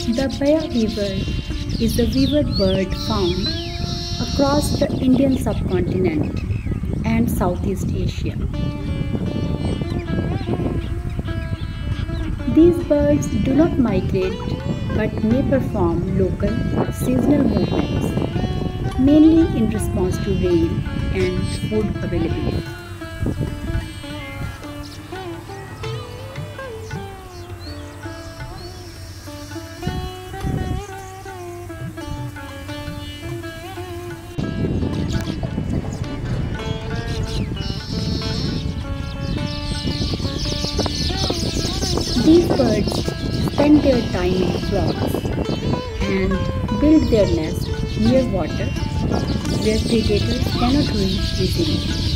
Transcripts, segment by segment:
The Baya weaver is a weavered bird found across the Indian subcontinent and Southeast Asia. These birds do not migrate but may perform local seasonal movements, mainly in response to rain and food availability. These birds spend their time in flocks and build their nest near water where predators cannot reach easily.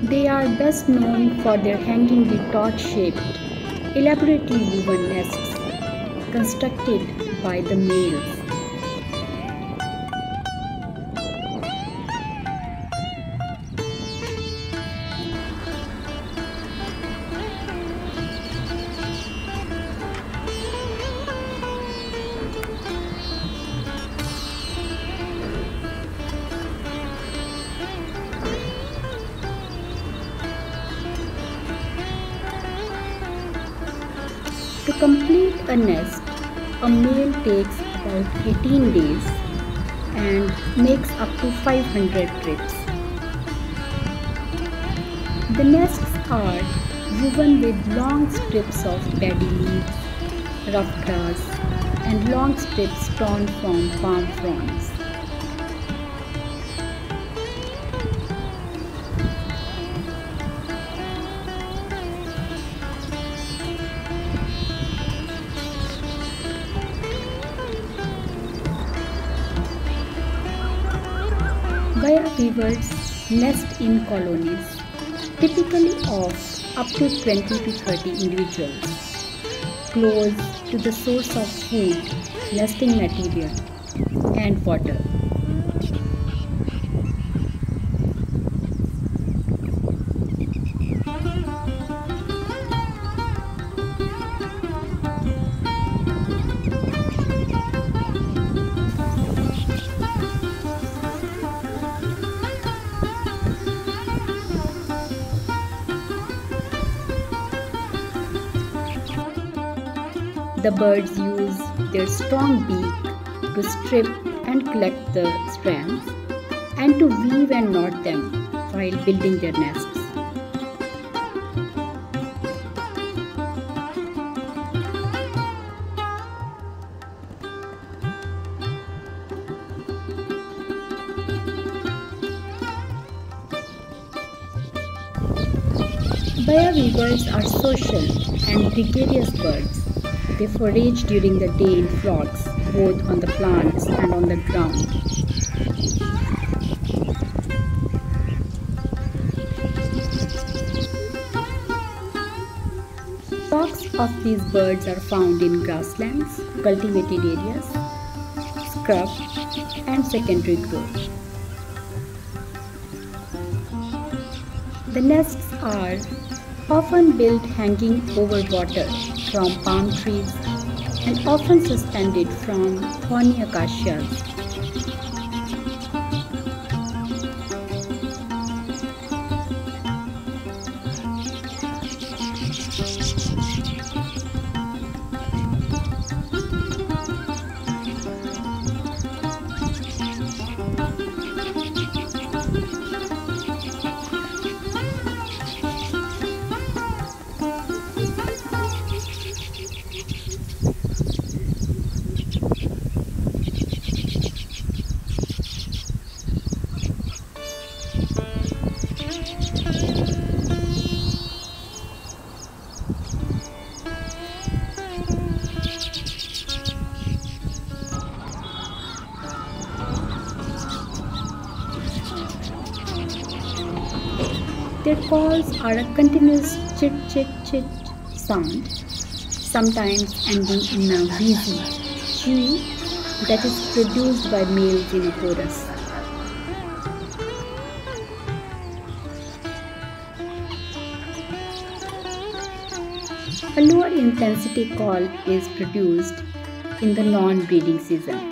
They are best known for their hangingly torch-shaped, elaborately woven nests constructed by the males. To complete a nest, a male takes about 18 days and makes up to 500 trips. The nests are woven with long strips of paddy leaves, rough grass, and long strips torn from palm fronds. Baya weavers nest in colonies, typically of up to 20 to 30 individuals, close to the source of food, nesting material, and water. The birds use their strong beak to strip and collect the strands and to weave and knot them while building their nests. Baya weavers are social and gregarious birds. They forage during the day in flocks, both on the plants and on the ground. Flocks of these birds are found in grasslands, cultivated areas, scrub, and secondary growth. The nests are often built hanging over water from palm trees and often suspended from thorny acacias. Their calls are a continuous chit chit chit sound, sometimes ending in a wheezy chewy that is produced by males in a chorus. A lower intensity call is produced in the non-breeding season.